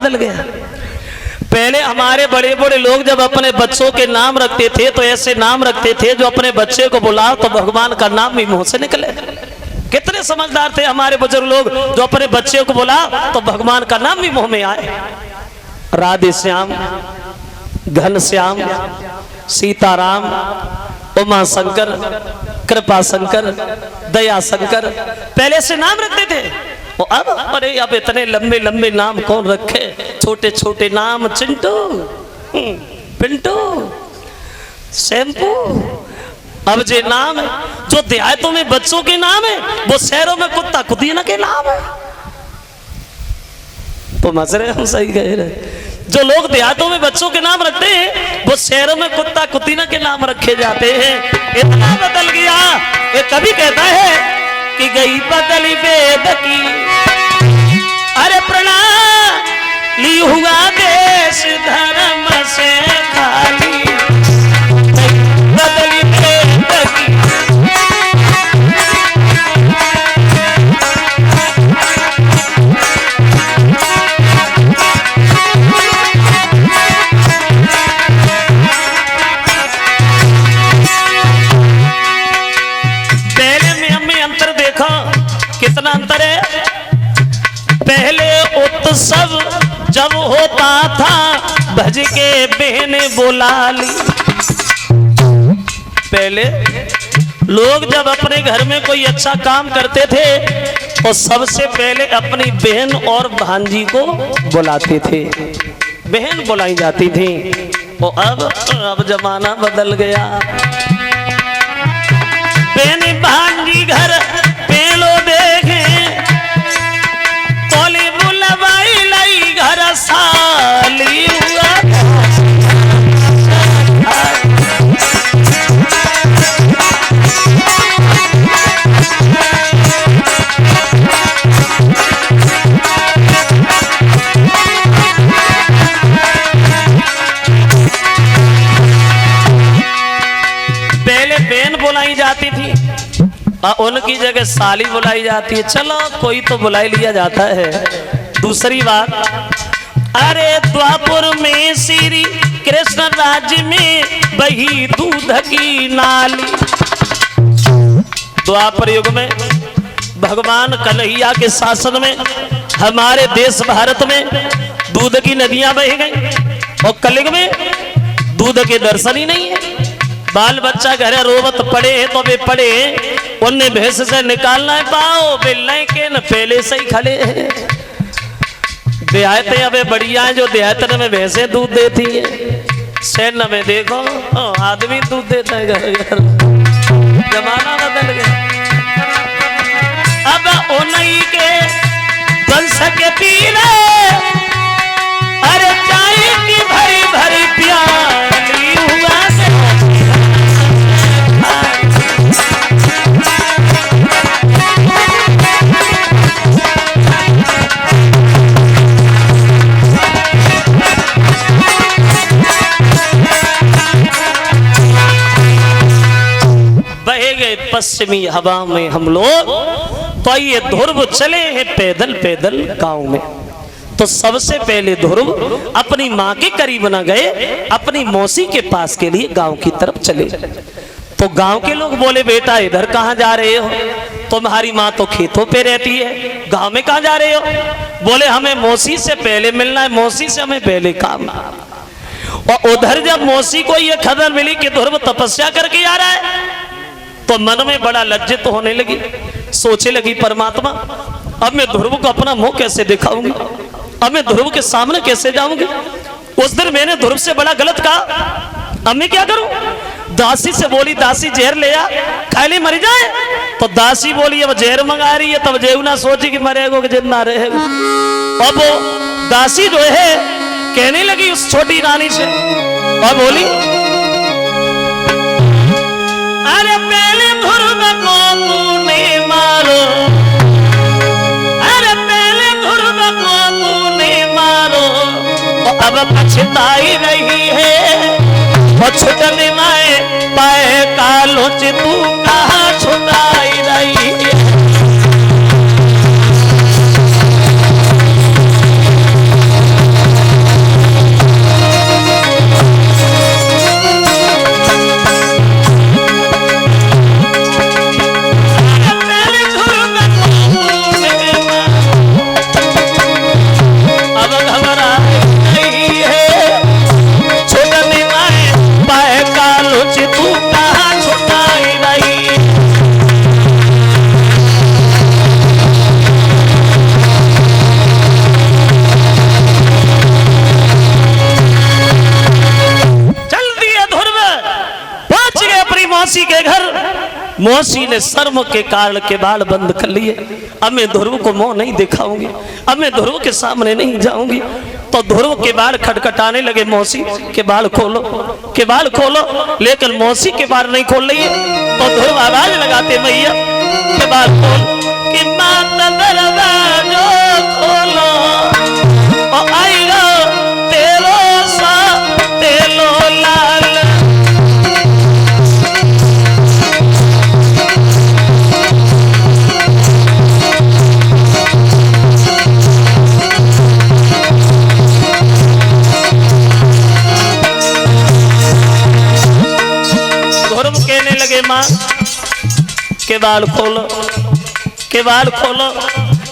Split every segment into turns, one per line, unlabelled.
बदल गया। पहले हमारे बड़े बड़े लोग जब अपने बच्चों के नाम रखते थे तो ऐसे नाम रखते थे जो अपने बच्चे को बुलाओ तो भगवान का नाम भी मुंह से निकले। कितने समझदार थे हमारे बुजुर्ग लोग जो अपने बच्चे को बुलाओ तो भगवान का नाम भी मुंह में आए। राधे श्याम, घन श्याम, सीताराम, उमा शंकर, कृपा शंकर, दया शंकर, पहले से नाम रखते थे। अब अरे अब इतने लंबे लंबे नाम कौन रखे, छोटे छोटे नाम, चिंटू, पिंटू, शैम्पू। अब जे नाम है जो देहातों में बच्चों के नाम है वो शहरों में कुत्ता कुतीना के नाम है। तो मज रहे हम सही कह रहे। जो लोग देहातों में बच्चों के नाम रखते हैं वो शहरों में कुत्ता कुतीना के नाम रखे जाते हैं। इतना बदल गया। ये कभी कहता है कि गई बदली वेद की, अरे प्रणाली हुआ देश धर्म से खाली, बदली वेद की। कितना अंतर है। पहले उत्सव जब होता था भज के बहने बुला ली। पहले लोग जब अपने घर में कोई अच्छा काम करते थे तो सबसे पहले अपनी बहन और भांजी को बुलाते थे, बहन बुलाई जाती थी। तो अब जमाना बदल गया। बहन भांजी घर पेलो देखे कोली बुलवाई लाई घर साली हुआ। पहले बहन बुलाई जाती थी उनकी जगह साली बुलाई जाती है। चलो कोई तो बुलाई लिया जाता है। दूसरी बात, अरे द्वापर में श्री कृष्ण राज्य में बही दूध की नाली। द्वापर युग में भगवान कन्हैया के शासन में हमारे देश भारत में दूध की नदियां बह गई और कलयुग में दूध के दर्शन ही नहीं है। बाल बच्चा घर रोवत पड़े तो वे पड़े उन्हें भैंस से निकालना है पाओ बिल्ले के न पहले से ही खड़े हैं। देहातें अब बढ़िया है जो देहातन में भैंसे दूध देती है। शहर में देखो आदमी दूध देता है घर घर। जमाना बदल गया। अब उन्हीं के वंश के पीले अरे चाय की भरी भरी प्याली हुआ से पश्चिमी हवा में हम लोग तो ये ध्रुव चले हैं पैदल पैदल गांव में। तो सबसे पहले ध्रुव अपनी माँ के करीब न गए, अपनी मौसी के पास के लिए गांव की तरफ चले। तो गांव के लोग बोले बेटा इधर कहाँ जा रहे हो? तुम्हारी माँ तो खेतों पे रहती है, गांव में कहाँ जा रहे हो? बोले हमें मौसी से पहले मिलना है, मौसी से हमें पहले काम। और उधर जब मौसी को ये खबर मिली कि ध्रुव तपस्या करके आ रहा है तो मन में बड़ा लज्जित होने लगी। सोचे लगी परमात्मा अब मैं ध्रुव को अपना मुंह कैसे दिखाऊंगी, अब मैं ध्रुव के सामने कैसे जाऊंगी। उस दिन मैंने ध्रुव से बड़ा गलत कहा, अब मैं क्या करूं? दासी से बोली दासी जहर ले आ खाली मर जाए। तो दासी बोली अब जहर मंगा रही है तब जेऊ ना सोची कि मरेगो कि जिंदा रहेगा। अब वो दासी जो है कहने लगी उस छोटी रानी से और बोली अरे पहले ध्रुव को तूने मारो, अरे पहले ध्रुव को तूने मारो तो अब पछताई रही है और छुटने में पाए कालो से तू कहाँ छुटाई रही है। मौसी ने शर्म के कारण के बाल बंद कर लिए। अब मैं ध्रुव को मुंह नहीं दिखाऊंगी, अब मैं ध्रुव के सामने नहीं जाऊंगी। तो ध्रुव के बाल खटखटाने लगे, मौसी के बाल खोलो, के बाल खोलो, लेकिन मौसी के बाल नहीं खोल रही है। तो ध्रुव आवाज लगाते मैया के बाल खोल, कि माता दरवाजा खोलो और आएगा तेरो सा तेलो लाल। कहने लगे माँ के बाल खोलो, के बाल खोलो,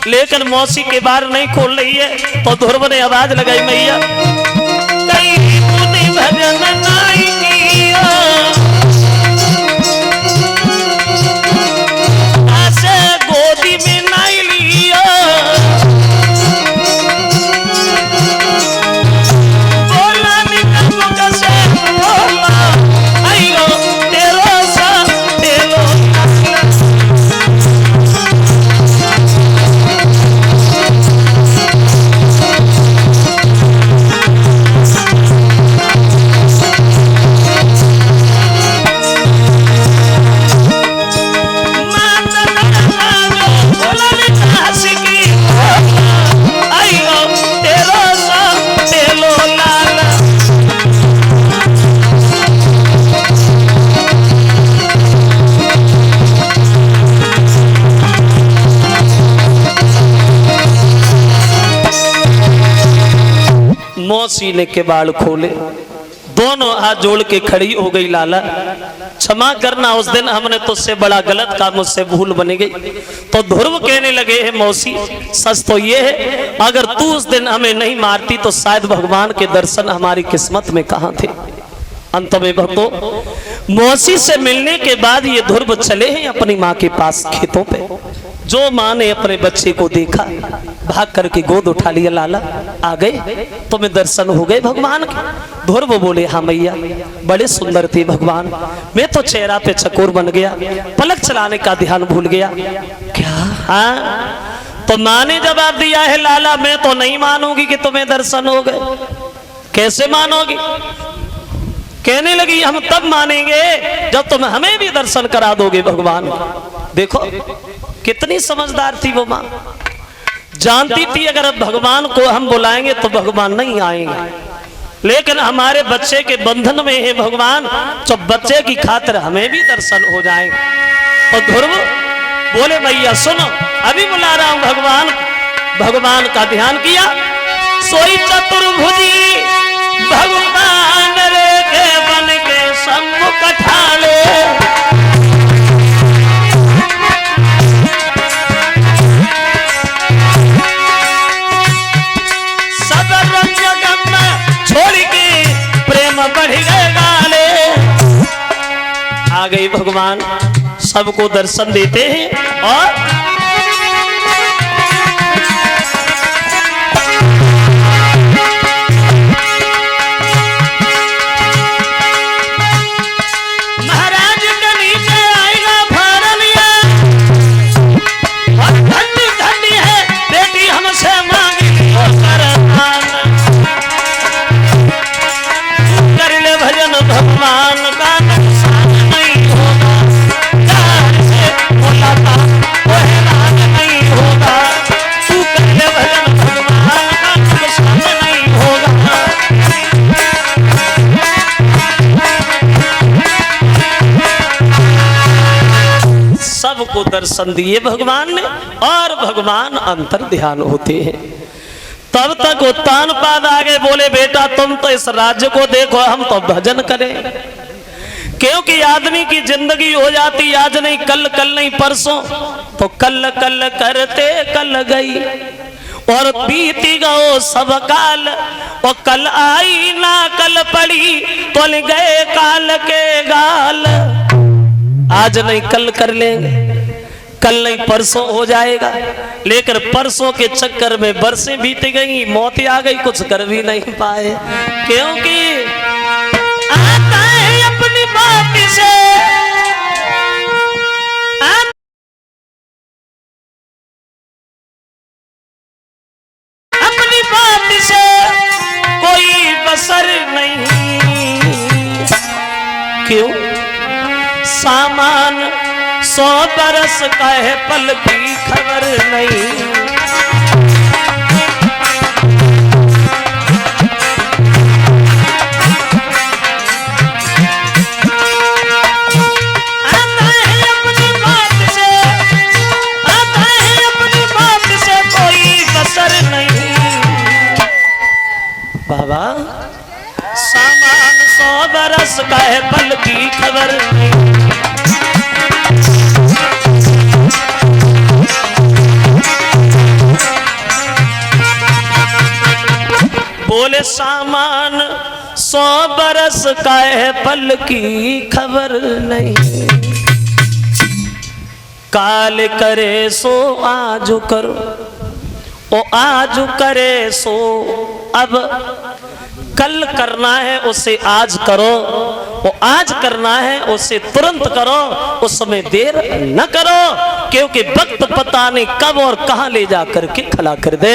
लेकिन मौसी के बाल नहीं खोल रही है। तो ध्रुव ने आवाज लगाई मैया कहीं तूने भजन नहीं किया, ऐसे गोदी में नहीं लिया, बोला निकल कैसे बोला आइयो तेरो सा तेलो। मौसी ने के बाल खोले, दोनों हाथ जोड़ के खड़ी हो गई, लाला क्षमा करना, उस दिन हमने तुझसे बड़ा गलत काम, मुझसे भूल बन गई। तो ध्रुव कहने लगे है मौसी सच तो ये है, अगर तू उस दिन हमें नहीं मारती तो शायद भगवान के दर्शन हमारी किस्मत में कहाँ थे। अंत में भक्तों मौसी से मिलने के बाद ये ध्रुव चले हैं अपनी माँ के पास खेतों पे। जो माँ ने अपने बच्चे को देखा, भाग करके गोद उठा लिया, लाला आ गए, तुम्हें दर्शन हो गए भगवान के। ध्रुव बोले हाँ मैया बड़े सुंदर थे भगवान, मैं तो चेहरा पे चकोर बन गया, पलक चलाने का ध्यान भूल गया। क्या? हाँ। तो माँ ने जवाब दिया है लाला मैं तो नहीं मानूंगी कि तुम्हें दर्शन हो गए। कैसे मानोगी? कहने लगी हम तब मानेंगे जब तुम हमें भी दर्शन करा दोगे भगवान। देखो कितनी समझदार थी वो माँ, जानती थी अगर भगवान को हम बुलाएंगे तो भगवान नहीं आएंगे, लेकिन हमारे बच्चे के बंधन में है भगवान, तो बच्चे की खातिर हमें भी दर्शन हो जाएंगे। और ध्रुव बोले भैया सुनो अभी बुला रहा हूं भगवान। भगवान का ध्यान किया, सोई चतुर्भुजी भगवान रे के बन के सम्मुख ठाले, सब रंग गम छोड़ के प्रेम बढ़ गए गाले। आ गई भगवान, सबको दर्शन देते हैं। और महाराज के नीचे आएगा भरलिया, और ठंडी ठंडी है बेटी हमसे मांगी कर ले भजन भगवान का नुकसान नहीं होगा, नहीं होगा, तू कर ले भजन भगवान का नुकसान नहीं होगा। सबको दर्शन दिए भगवान ने, और भगवान अंतर ध्यान होते हैं। तब तक उत्तान पाद आगे बोले बेटा तुम तो इस राज्य को देखो, हम तो भजन करें, क्योंकि आदमी की जिंदगी हो जाती आज नहीं कल, कल नहीं परसों, तो कल कल करते कल गई और बीती गो सब काल, और कल आई ना कल पड़ी तो गए काल के गाल। आज नहीं कल कर लेंगे, कल नहीं परसों हो जाएगा, लेकिन परसों के चक्कर में बरसें बीत गई, मौत आ गई, कुछ कर भी नहीं पाए, क्योंकि आता है अपनी बात से क्यों? सामान 100 बरस का है, पल की खबर नहीं। बाबा सामान 100 बरस का है, पल की खबर नहीं। बोले सामान 100 बरस का है, पल की खबर नहीं। काल करे सो आज करो, ओ आज करे सो अब, कल करना है उसे आज करो, वो आज करना है उसे तुरंत करो, उसमें देर न करो, क्योंकि वक्त पता नहीं कब और कहां ले जा करके खड़ा कर दे।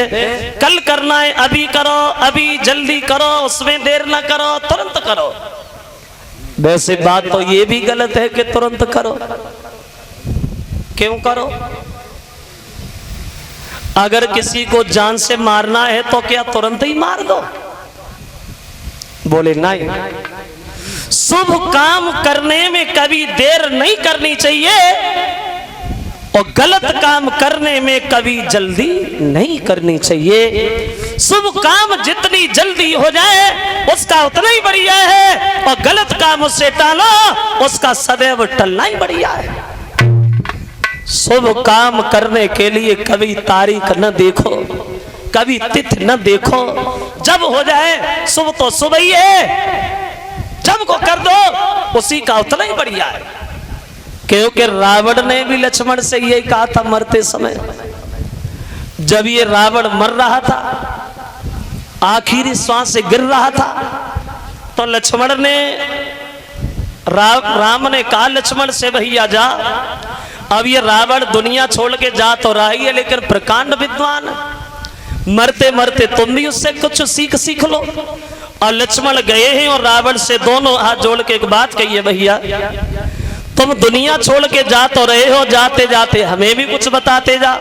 कल करना है अभी करो, अभी जल्दी करो, उसमें देर न करो, तुरंत करो। वैसे बात तो ये भी गलत है कि तुरंत करो। क्यों करो? अगर किसी को जान से मारना है तो क्या तुरंत ही मार दो? बोले नहीं, शुभ काम करने में कभी देर नहीं करनी चाहिए और गलत काम करने में कभी जल्दी नहीं करनी चाहिए। शुभ काम जितनी जल्दी हो जाए उसका उतना ही बढ़िया है, और गलत काम उससे टालो उसका सदैव टलना ही बढ़िया है। शुभ काम करने के लिए कभी तारीख न देखो, कभी तिथि न देखो, जब हो जाए शुभ तो शुभ ही है, जब को कर दो उसी का उतना ही बढ़िया है। क्योंकि रावण ने भी लक्ष्मण से यही कहा था मरते समय। जब ये रावण मर रहा था, आखिरी श्वास से गिर रहा था, तो लक्ष्मण ने राम ने कहा लक्ष्मण से भैया जा, अब ये रावण दुनिया छोड़ के जा तो रहा ही है, लेकिन प्रकांड विद्वान, मरते मरते तुम भी उससे कुछ सीख लो। और लक्ष्मण गए हैं और रावण से दोनों हाथ जोड़ के एक बात कही है, भैया तुम दुनिया छोड़ के जा तो रहे हो, जाते जाते हमें भी कुछ बताते जा।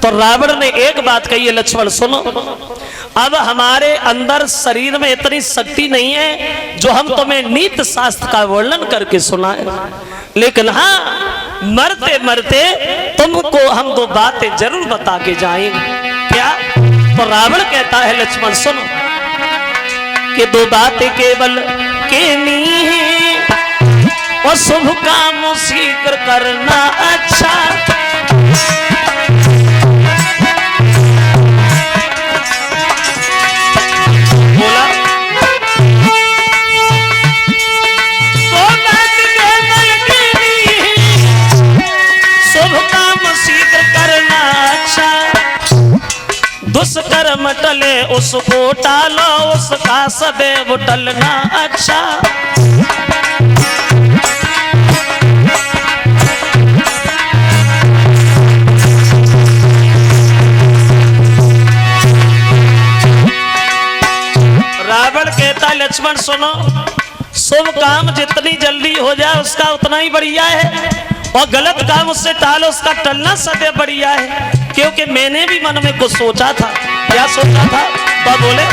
तो रावण ने एक बात कही है, लक्ष्मण सुनो, अब हमारे अंदर शरीर में इतनी शक्ति नहीं है जो हम तुम्हें नीति शास्त्र का वर्णन करके सुनाए, लेकिन हाँ मरते मरते तुमको हम 2 बातें जरूर बता के जाएंगे। क्या? तो रावण कहता है लक्ष्मण सुनो कि 2 बातें केवल कहनी है, और शुभ काम शीघ्र करना अच्छा। बोला शुभ काम शीघ्र करना अच्छा, दुष्कर्म टले उसको टालो, उसका सदैव टलना अच्छा। रावण कहता लक्ष्मण सुनो, शुभ काम जितनी जल्दी हो जाए उसका उतना ही बढ़िया है, और गलत काम उससे टालो उसका टलना सदैव बढ़िया है। क्योंकि मैंने भी मन में कुछ सोचा था। क्या सोचा था? तो बोले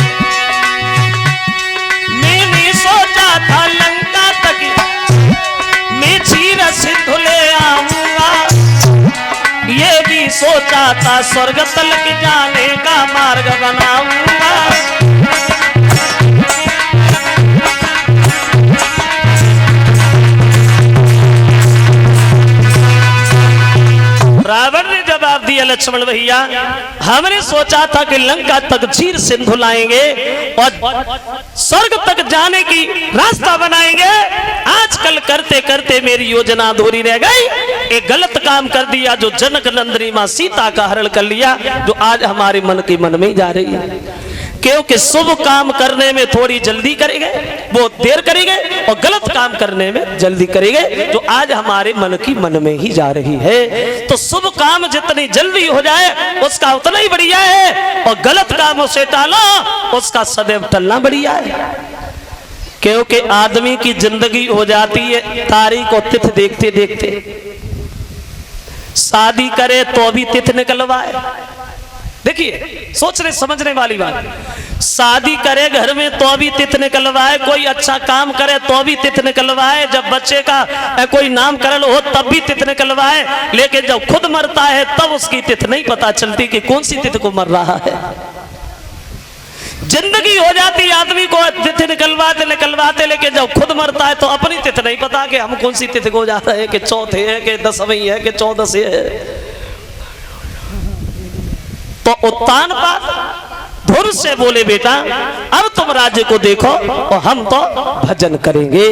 मैंने सोचा था लंका तक मैं चीर सिंधु ले आऊंगा, ये भी सोचा था स्वर्ग तलक जाने का मार्ग बनाऊंगा। रावण ने जवाब दिया लक्ष्मण भैया हमने सोचा था कि लंका तक चीर सिंधु लाएंगे और स्वर्ग तक जाने की रास्ता बनाएंगे। आजकल करते करते मेरी योजना अधूरी रह गई, एक गलत काम कर दिया जो जनक नंदिनी मां सीता का हरण कर लिया, जो आज हमारे मन के मन में जा रही है। क्योंकि शुभ काम करने में थोड़ी जल्दी करेंगे, वो देर करेंगे, और गलत काम करने में जल्दी करेंगे, जो आज हमारे मन की मन में ही जा रही है। तो शुभ काम जितनी जल्दी हो जाए उसका उतना ही बढ़िया है, और गलत कामों से टालो उसका सदैव टलना बढ़िया है। क्योंकि आदमी की जिंदगी हो जाती है तारीख और तिथि देखते देखते। शादी करे तो भी तिथि निकलवाए। देखिए सोचने समझने वाली बात, शादी करे घर में तो भी तिथि निकलवाए, कोई अच्छा काम करे तो भी तिथि निकलवाए, जब बच्चे का कोई नामकरण हो तब भी तिथि निकलवाए, लेकिन जब खुद मरता है तब उसकी तिथि नहीं पता चलती कि कौन सी तिथि को मर रहा है। जिंदगी हो जाती आदमी को तिथि निकलवाते निकलवाते, लेकिन जब खुद मरता है तो अपनी तिथि नहीं पता कि हम कौन सी तिथि को जा रहे हैं, कि चौथे है कि 10वीं है कि 14 है। तो उत्तान पाद धुर से बोले बेटा अब तुम राज्य को देखो और हम तो भजन करेंगे।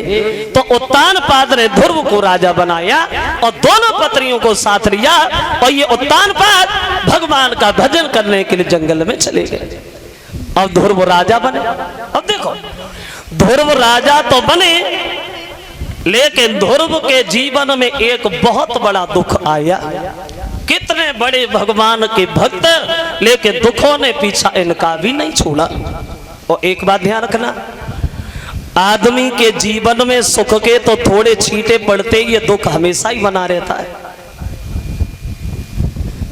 तो उत्तान पाद ने ध्रुव को राजा बनाया और दोनों पत्नियों को साथ लिया और ये उत्तान पाद भगवान का भजन करने के लिए जंगल में चले गए। अब ध्रुव राजा बने। अब देखो ध्रुव राजा तो बने, लेकिन ध्रुव के जीवन में एक बहुत बड़ा दुख आया। कितने बड़े भगवान के भक्त, लेकिन दुखों ने पीछा इनका भी नहीं छोड़ा। और एक बात ध्यान रखना, आदमी के जीवन में सुख के तो थोड़े छींटे पड़ते ही, ये दुख हमेशा ही बना रहता है।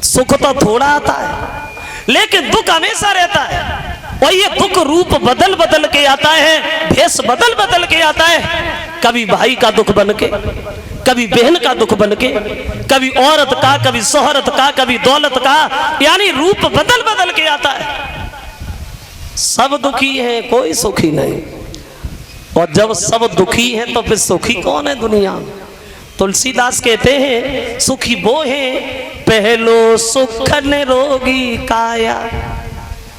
सुख तो थोड़ा आता है लेकिन दुख हमेशा रहता है। और ये दुख रूप बदल बदल के आता है, भेष बदल बदल के आता है। कभी भाई का दुख बन के, कभी बहन का दुख बन के, कभी औरत का, कभी शोहरत का, कभी दौलत का, यानी रूप बदल बदल के आता है। सब दुखी है, कोई सुखी नहीं। और जब सब दुखी हैं तो फिर सुखी कौन है दुनिया में? तुलसीदास कहते हैं सुखी वो है पहलो सुख निरोगी काया।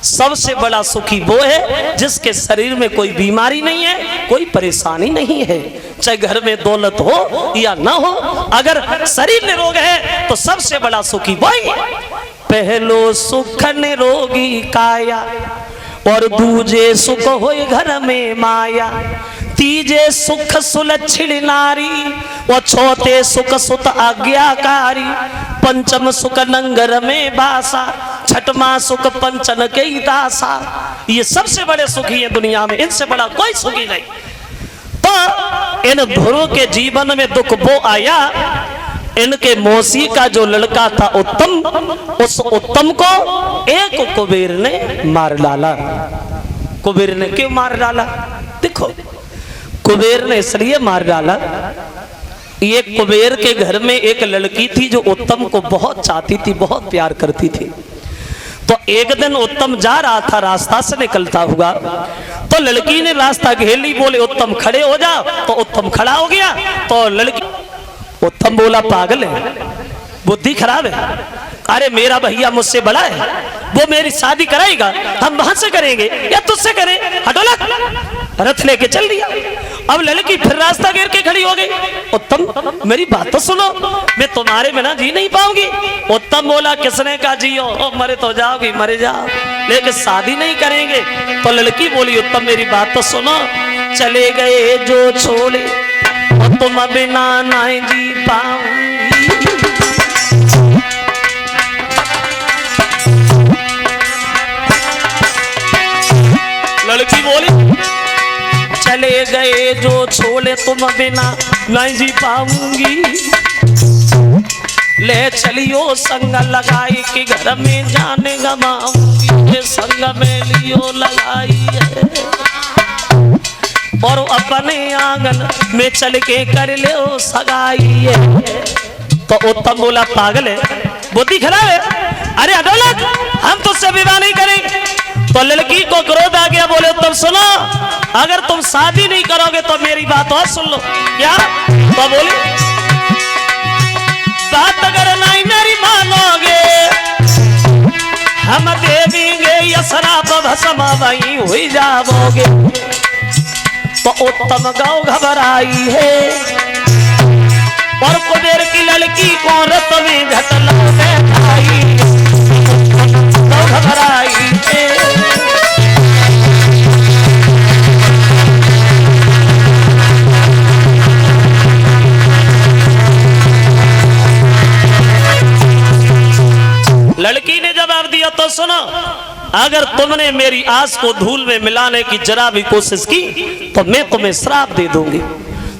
सबसे बड़ा सुखी वो है जिसके शरीर में कोई बीमारी नहीं है, कोई परेशानी नहीं है, चाहे घर में दौलत हो या ना हो, अगर शरीर निरोग है तो सबसे बड़ा सुखी वही है। पहलो सुख निरोगी काया और दूजे सुख होए घर में माया, तीजे सुख सुलक्षण नारी और चौथे सुख सुत आज्ञाकारी, पंचम सुख नंगर में बासा, छठवां सुख पंचन के दासा। ये सबसे बड़े सुखी है दुनिया में, इनसे बड़ा कोई सुखी नहीं। तो इन ध्रुव के जीवन में दुख वो आया, इनके मौसी का जो लड़का था उत्तम, उस उत्तम को एक कुबेर ने मार डाला। कुबेर ने क्यों मार डाला? देखो कुबेर ने इसलिए मार डाला, ये कुबेर के घर में एक लड़की थी जो उत्तम को बहुत चाहती थी, बहुत प्यार करती थी। तो एक दिन उत्तम जा रहा था, रास्ता से निकलता हुआ, तो लड़की ने रास्ता घेर ली, बोले उत्तम खड़े हो जाओ। तो उत्तम खड़ा हो गया। तो लड़की, उत्तम बोला पागल है, बुद्धि खराब है, अरे मेरा भैया मुझसे बड़ा है, वो मेरी शादी कराएगा, हम वहां से करेंगे या तुझसे करें, हटोला। रथ लेके चल दिया। अब लड़की फिर रास्ता घेर के खड़ी हो गई। उत्तम मेरी बात तो सुनो, मैं तुम्हारे बिना जी नहीं पाऊंगी। उत्तम बोला किसने कहा जियो, मरे तो जाओगी, मरे जाओ, लेकिन शादी नहीं करेंगे। तो लड़की बोली उत्तम मेरी बात तो सुनो, चले गए जो छोड़े और तुम बिना नहीं जी पाऊंगी। लड़की बोली चले गए जो छोड़े तुम बिना नहीं जी पाऊंगी, ले चलियो संग लगाई कि घर में जाने गवाऊंगी। ये संग में लियो लगाई है और अपने आंगन में चल के कर ले सगाई है। तो उत्तम बोला पागल है, बुद्धि खराब है, अरे अदौलत हम तुझसे विवाह नहीं करेंगे। तो लड़की को क्रोध आ गया, बोले तुम सुनो, अगर तुम शादी नहीं करोगे तो मेरी बात और सुन लो। क्या? तो बोली बात अगर नहीं मेरी मानोगे हम दे देंगे ये शराब भस्म वहीं हुई जाओगे। तो उत्तम गाँव घबराई है और कुबेर की लड़की को रत में घटना में खाई, तो घबराई है। लड़की ने जवाब दिया तो सुनो, अगर तुमने मेरी आस को धूल में मिलाने की जरा भी कोशिश की तो मैं तुम्हें श्राप दे दूंगी।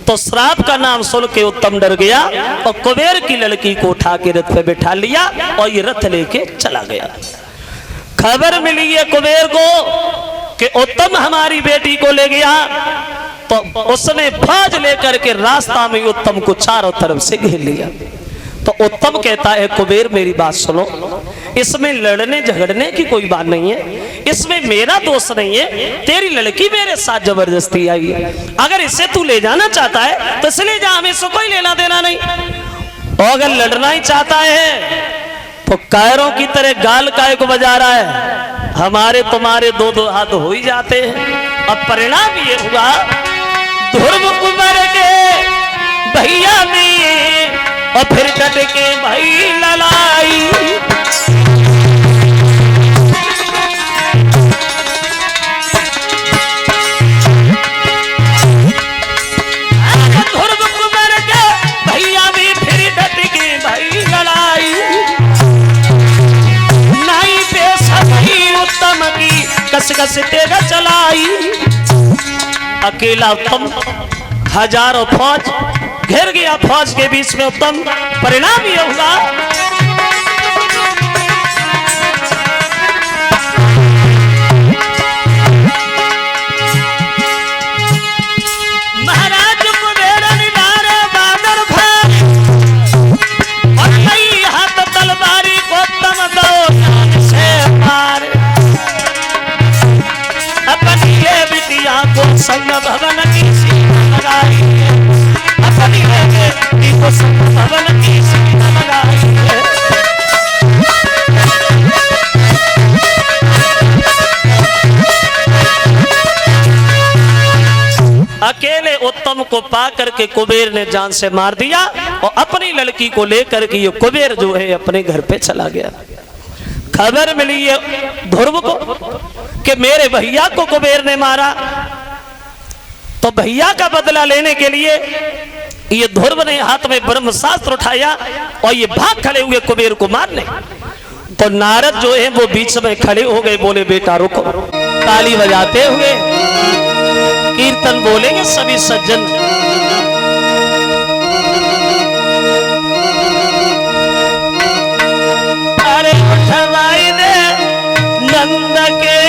तो श्राप का नाम सुन के उत्तम डर गया और कुबेर की लड़की को उठा के रथ पे बिठा लिया और ये रथ लेके चला गया। खबर मिली है कुबेर को कि उत्तम हमारी बेटी को ले गया, तो उसने फौज लेकर के रास्ता में उत्तम को चारों तरफ से घेर लिया। तो उत्तम कहता है कुबेर मेरी बात सुनो, इसमें लड़ने झगड़ने की कोई बात नहीं है, इसमें मेरा दोष नहीं है, तेरी लड़की मेरे साथ जबरदस्ती आई है। अगर इसे तू ले जाना चाहता है तो इसलिए जा, हमें इसको कोई लेना देना नहीं। और अगर लड़ना ही चाहता है तो कायरों की तरह गाल काय को बजा रहा है, हमारे तुम्हारे दो दो हाथ हो ही जाते हैं। अब परिणाम ये हुआ ध्रुव कुमार के भैया में और फिर डट के भाई ललाई। ध्रुव कुमार के भैया में फिर डट के भाई लड़ाई। नाई पे सभी उत्तम की कस कस तेगा चलाई। अकेला उत्तम हजारों फौज घेर गया, फौज के बीच में उत्तम। परिणाम यह हुआ महाराज कुबेर निवारे बादर भार और कई हाथ तलवारी को उत्तम दो से मार। अपनी ये बिटिया को संग भवन की सीमा लगाई, अपनी बेटी को संग भवन की सीमा लगाई। अकेले उत्तम को पा करके कुबेर ने जान से मार दिया और अपनी लड़की को लेकर के ये कुबेर जो है अपने घर पे चला गया। खबर मिली है ध्रुव को कि मेरे भैया को कुबेर ने मारा। तो भैया का बदला लेने के लिए ये ध्रुव ने हाथ में ब्रह्मशास्त्र उठाया और ये भाग खड़े हुए कुबेर को मारने। तो नारद जो है वो बीच में खड़े हो गए, बोले बेटा रुको। ताली बजाते हुए कीर्तन बोलेंगे सभी सज्जन। अरे उठवाई दे नंद के